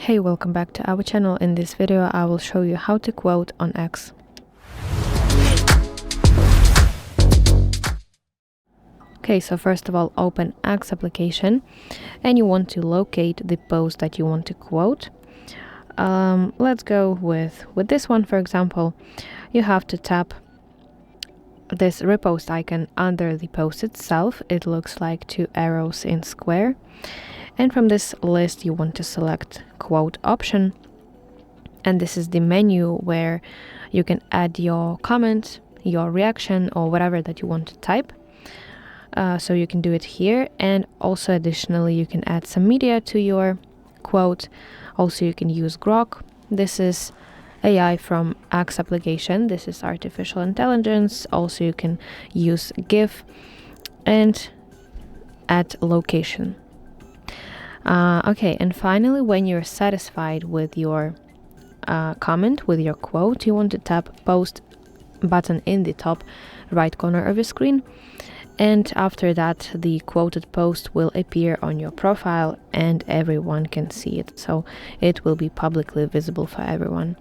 Hey, welcome back to our channel. In this video I will show you how to quote on X. Okay, so first of all, open X application and you want to locate the post that you want to quote. Let's go with this one, for example. You have to tap this repost icon under the post itself. It looks like two arrows in square. And from this list, you want to select quote option. And this is the menu where you can add your comment, your reaction, or whatever that you want to type. So you can do it here. And also additionally, you can add some media to your quote. Also, you can use Grok. This is AI from X application. This is artificial intelligence. Also, you can use GIF and add location. Okay, and finally, when you're satisfied with your comment, with your quote, you want to tap post button in the top right corner of your screen. And after that, the quoted post will appear on your profile and everyone can see it. So it will be publicly visible for everyone.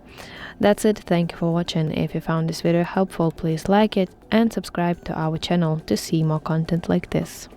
That's it. Thank you for watching. If you found this video helpful, please like it and subscribe to our channel to see more content like this.